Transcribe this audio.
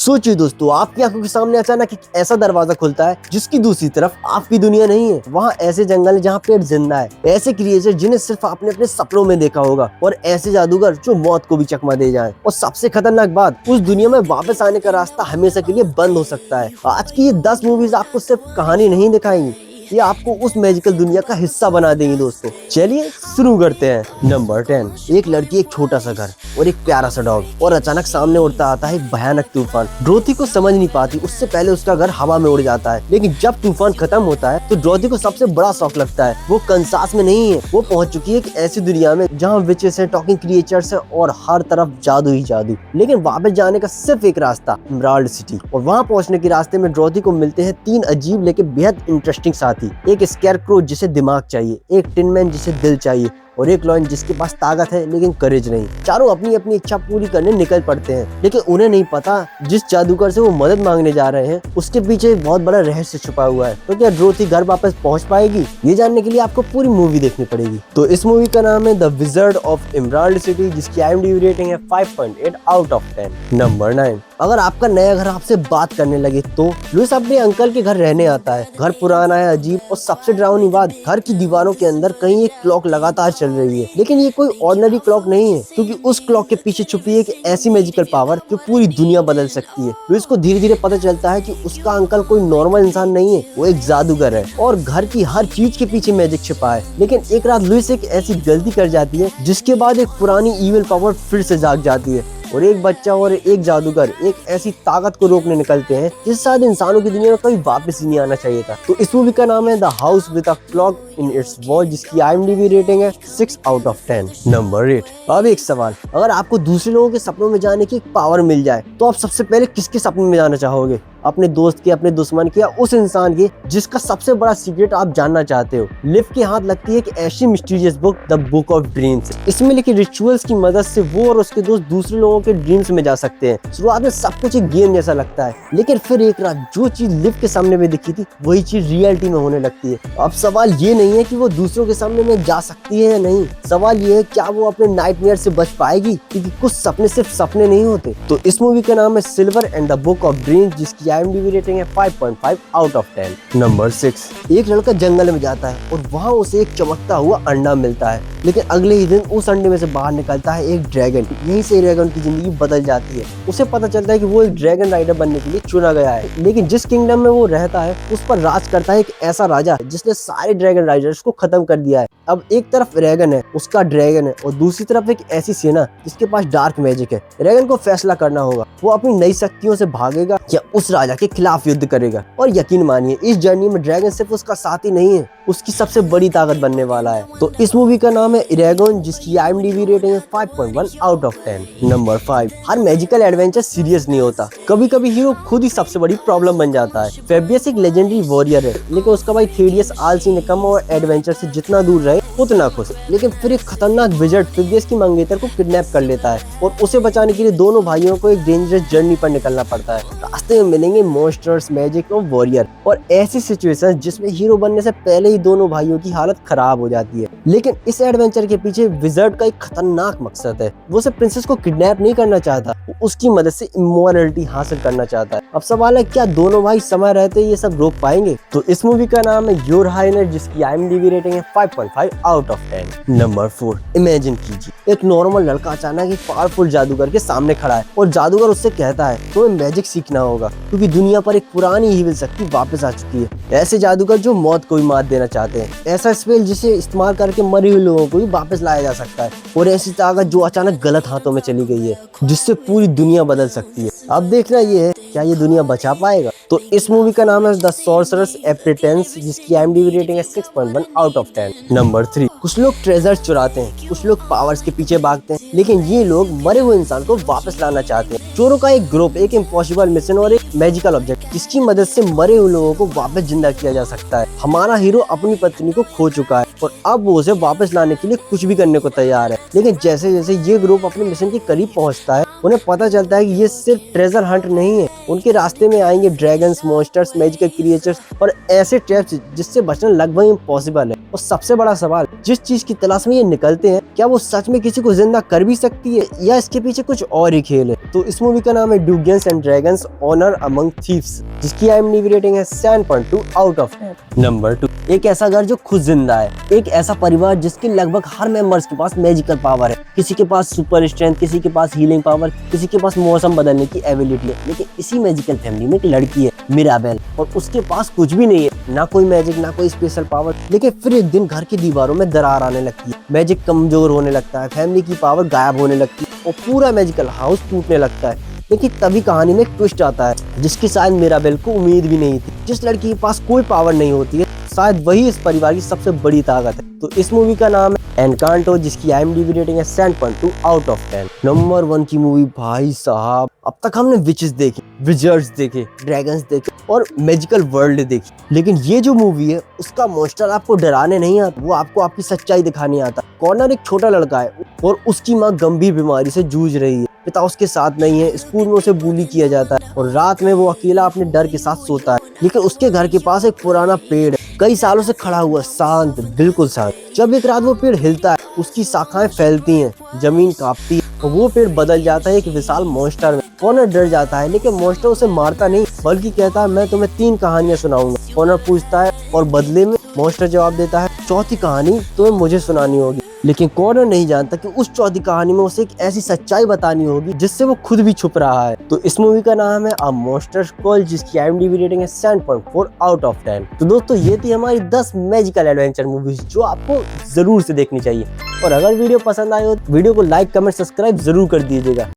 सोचिए दोस्तों, आपकी आंखों के सामने अचानक एक ऐसा दरवाजा खुलता है जिसकी दूसरी तरफ आपकी दुनिया नहीं है। वहाँ ऐसे जंगल है जहाँ पेड़ जिंदा है, ऐसे क्रिएचर जिन्हें सिर्फ आपने अपने सपनों में देखा होगा, और ऐसे जादूगर जो मौत को भी चकमा दे जाए। और सबसे खतरनाक बात, उस दुनिया में वापस आने का रास्ता हमेशा के लिए बंद हो सकता है। आज की ये 10 मूवीज आपको सिर्फ कहानी नहीं दिखाएंगी, ये आपको उस मैजिकल दुनिया का हिस्सा बना देंगे। दोस्तों चलिए शुरू करते हैं। नंबर 10। एक लड़की, एक छोटा सा घर और एक प्यारा सा डॉग, और अचानक सामने उड़ता आता है एक भयानक तूफान। डोरथी को समझ नहीं पाती, उससे पहले उसका घर हवा में उड़ जाता है। लेकिन जब तूफान खत्म होता है तो डोरथी को सबसे बड़ा शौक लगता है। वो कंसास में नहीं है, वो पहुंच चुकी है एक ऐसी दुनिया में जहाँ विचेस है, टॉकिंग क्रिएचर्स है और हर तरफ जादू ही जादू। लेकिन वापस जाने का सिर्फ एक रास्ता, एमराल्ड सिटी। और वहाँ पहुंचने के रास्ते में डोरथी को मिलते हैं 3 अजीब लेकिन बेहद इंटरेस्टिंग साथी। एक स्कैरक्रो जिसे दिमाग चाहिए, एक टिनमैन जिसे दिल चाहिए, और एक लॉयन जिसके पास ताकत है लेकिन करेज नहीं। चारों अपनी अपनी इच्छा पूरी करने निकल पड़ते हैं, लेकिन उन्हें नहीं पता जिस जादूगर से वो मदद मांगने जा रहे हैं उसके पीछे एक बहुत बड़ा रहस्य छुपा हुआ है। तो क्या डोरथी घर वापस पहुंच पाएगी? ये जानने के लिए आपको पूरी मूवी देखनी पड़ेगी। तो इस मूवी का नाम है the wizard of emerald city, जिसकी IMDb रेटिंग है 5.8 आउट ऑफ 10। नंबर 9। अगर आपका नया घर आपसे बात करने लगे तो लुइस अपने अंकल के घर रहने आता है। घर पुराना है, अजीब, और सबसे डरावनी बात, घर की दीवारों के अंदर कहीं एक क्लॉक लगातार चल रही है। लेकिन ये कोई ऑर्डिनरी क्लॉक नहीं है, क्योंकि उस क्लॉक के पीछे छुपी है एक ऐसी मैजिकल पावर जो पूरी दुनिया बदल सकती है। लुइस को धीरे धीरे पता चलता है कि उसका अंकल कोई नॉर्मल इंसान नहीं है, वो एक जादूगर है और घर की हर चीज के पीछे मैजिक छिपा है। लेकिन एक रात लुइस एक ऐसी गलती कर जाती है जिसके बाद एक पुरानी ईविल पावर फिर से जाग जाती है, और एक बच्चा और एक जादूगर एक ऐसी ताकत को रोकने निकलते हैं जिस शायद इंसानों की दुनिया में कभी वापस ही नहीं आना चाहिए था। तो इस मूवी का नाम है the house with a clock in its wall, जिसकी IMDb रेटिंग है 6 आउट ऑफ 10। नंबर 8। अब एक सवाल, अगर आपको दूसरे लोगों के सपनों में जाने की पावर मिल जाए तो आप सबसे पहले किसके सपने में जाना चाहोगे? अपने दोस्त के, अपने दुश्मन के, या उस इंसान के जिसका सबसे बड़ा सीक्रेट आप जानना चाहते हो? लिव के हाथ लगती है एक ऐसी mysterious book, the book of dreams. इसमें लिखे रिचुअल्स की मदद से वो और उसके दोस्त दूसरे लोगों के ड्रीम्स में जा सकते हैं। शुरुआत में सब कुछ एक गेम जैसा लगता है, लेकिन फिर एक रात जो चीज लिव के सामने में दिखी थी वही चीज रियलिटी में होने लगती है। अब सवाल ये नहीं है कि वो दूसरों के सामने में जा सकती है या नहीं, सवाल ये है क्या वो अपने नाइटमेयर से बच पाएगी, क्योंकि कुछ सपने सिर्फ सपने नहीं होते। तो इस मूवी का नाम है silver and the book of dreams, जिसकी IMDb रेटिंग है 5.5 आउट ऑफ 10। नंबर 6। एक लड़का जंगल में जाता है और वहाँ उसे एक चमकता हुआ अंडा मिलता है, लेकिन अगले ही दिन उस अंडे में से बाहर निकलता है एक ड्रैगन। यहीं से ड्रैगन की जिंदगी बदल जाती है। उसे पता चलता है कि वो एक ड्रैगन राइडर बनने के लिए चुना गया है, लेकिन जिस किंगडम में वो रहता है उस पर राज करता है एक ऐसा राजा जिसने सारे ड्रैगन राइडर्स को खत्म कर दिया है। अब एक तरफ ड्रैगन है, उसका ड्रैगन है, और दूसरी तरफ एक ऐसी सेना जिसके पास डार्क मैजिक है। ड्रैगन को फैसला करना होगा, वो अपनी नई शक्तियों से भागेगा या उस राजा के खिलाफ युद्ध करेगा। और यकीन मानिए, इस जर्नी में ड्रैगन सिर्फ उसका साथी नहीं है, उसकी सबसे बड़ी ताकत बनने वाला है। तो इस मूवी का नाम है इरेगोन, जिसकी IMDb रेटिंग है 5.1 out of 10। Number 5। Her magical adventure serious नहीं होता, कभी कभी हीरो खुद ही सबसे बड़ी प्रॉब्लम बन जाता है। फेबियस एक लेजेंडरी वॉरियर है, लेकिन उसका भाई थेडियस आलसी, निकम्मा और एडवेंचर से जितना दूर रहे उतना खुश। लेकिन फिर एक खतरनाक विज़ार्ड फेबियस की मंगेतर को किडनैप कर लेता है, और उसे बचाने के लिए दोनों भाइयों को एक डेंजरस जर्नी पर निकलना पड़ता है। रास्ते में मिलेंगे मॉन्स्टर्स, मैजिक और वॉरियर, और ऐसी सिचुएशन जिसमें हीरो बनने से पहले ही दोनों भाइयों की हालत खराब हो जाती है। लेकिन इस एडवेंचर के पीछे विज़ार्ड का एक खतरनाक मकसद है। वो सिर्फ प्रिंसेस को किडनैप नहीं करना चाहता, वो उसकी मदद से इमोरलिटी हासिल करना चाहता है। अब सवाल है, क्या दोनों भाई समय रहते ये सब रोक पाएंगे? तो इस मूवी का नाम है योर हाइनेस, जिसकी IMDb रेटिंग है 5.5 आउट ऑफ 10। नंबर 4। इमेजिन कीजिए, एक नॉर्मल लड़का अचानक एक पावरफुल जादूगर के सामने खड़ा है, और जादूगर उससे कहता है तुम्हें मैजिक सीखना होगा, क्योंकि दुनिया पर एक पुरानी ईविल शक्ति वापस आ चुकी है। ऐसे जादूगर जो मौत को भी मात देना चाहते हैं, ऐसा स्पेल जिसे इस्तेमाल करके मरे हुए लोगों को भी वापस लाया जा सकता है, और ऐसी ताकत जो अचानक गलत हाथों में चली गई है, जिससे पूरी दुनिया बदल सकती है। अब देखना ये है, क्या ये दुनिया बचा पाएगा? तो इस मूवी का नाम है द सॉर्सरर्स एप्रेंटिस, जिसकी IMDb रेटिंग है 6.1 आउट ऑफ 10। नंबर 3। कुछ लोग ट्रेजर्स चुराते हैं, कुछ लोग पावर्स के पीछे भागते हैं, लेकिन ये लोग मरे हुए इंसान को वापस लाना चाहते हैं। चोरों का एक ग्रुप, एक इम्पॉसिबल मिशन और एक मैजिकल ऑब्जेक्ट, जिसकी मदद से मरे हुए लोगों को वापस जिंदा किया जा सकता है। हमारा हीरो अपनी पत्नी को खो चुका है, और अब वो उसे वापस लाने के लिए कुछ भी करने को तैयार है। लेकिन जैसे जैसे ये ग्रुप अपने मिशन के करीब पहुंचता है, उन्हें पता चलता है कि ये सिर्फ ट्रेजर हंट नहीं है, उनके रास्ते में आएंगे ड्रैगन्स, मॉन्स्टर्स, मैजिकल क्रिएचर्स और ऐसे ट्रैप्स जिससे बचना लगभग इम्पॉसिबल है। और सबसे बड़ा सवाल, जिस चीज की तलाश में ये निकलते हैं, क्या वो सच में किसी को जिंदा कर भी सकती है या इसके पीछे कुछ और ही खेल है? तो इस मूवी का नाम है Dungeons and Dragons Honour Among Thieves, जिसकी IMDb रेटिंग है 7.2 आउट ऑफ 10। नंबर 2, एक ऐसा घर जो खुद जिंदा है। एक ऐसा परिवार जिसके लगभग हर मेंबर्स के पास मैजिकल पावर है। किसी के पास सुपर स्ट्रेंथ, किसी के पास हीलिंग पावर, किसी के पास मौसम बदलने की एबिलिटी है। लेकिन इसी मैजिकल फैमिली में एक लड़की है, मिराबेल, और उसके पास कुछ भी नहीं है, ना कोई मैजिक, ना कोई स्पेशल पावर। लेकिन फिर एक दिन घर की दीवारों में दरार आने लगती है, मैजिक कमजोर होने लगता है, फैमिली की पावर गायब होने लगती है और पूरा मैजिकल हाउस टूटने लगता है। लेकिन तभी कहानी में एक ट्विस्ट आता है जिसकी शायद मिराबेल को उम्मीद भी नहीं थी। जिस लड़की के पास कोई पावर नहीं होती है, शायद वही इस परिवार की सबसे बड़ी ताकत है। तो इस मूवी का नाम है एनकांटो, जिसकी IMDb रेटिंग है 7.2 आउट ऑफ 10। नंबर 1 की मूवी, भाई साहब, अब तक हमने विचेस देखी, विजर्ड्स देखे, ड्रैगन्स देखे और मैजिकल वर्ल्ड देखी, लेकिन ये जो मूवी है उसका मॉन्स्टर आपको डराने नहीं आता, वो आपको आपकी सच्चाई दिखाने आता। कॉर्नर एक छोटा लड़का है और उसकी माँ गंभीर बीमारी से जूझ रही है। पिता उसके साथ नहीं है, स्कूल में उसे बुली किया जाता है और रात में वो अकेला अपने डर के साथ सोता है। लेकिन उसके घर के पास एक पुराना पेड़ है, कई सालों से खड़ा हुआ, शांत, बिल्कुल शांत। जब एक रात वो पेड़ हिलता है, उसकी शाखाएं फैलती हैं, जमीन कांपती है और वो पेड़ बदल जाता है एक विशाल मॉन्स्टर में। कॉर्नर डर जाता है, लेकिन मॉन्स्टर उसे मारता नहीं, बल्कि कहता है, मैं तुम्हें 3 कहानियां सुनाऊंगा। कॉर्नर पूछता है और बदले में मॉन्स्टर जवाब देता है, 4थी कहानी तुम्हें मुझे सुनानी होगी। लेकिन कॉर्नर नहीं जानता कि उस 4थी कहानी में उसे एक ऐसी सच्चाई बतानी होगी जिससे वो खुद भी छुप रहा है। तो इस मूवी का नाम है अ मॉन्स्टर्स कॉल, जिसकी IMDb रेटिंग है 7.4 आउट ऑफ 10। तो दोस्तों, ये थी हमारी 10 मैजिकल एडवेंचर मूवीज जो आपको जरूर से देखनी चाहिए। और अगर वीडियो पसंद आए हो तो वीडियो को लाइक, कमेंट, सब्सक्राइब जरूर कर दीजिएगा।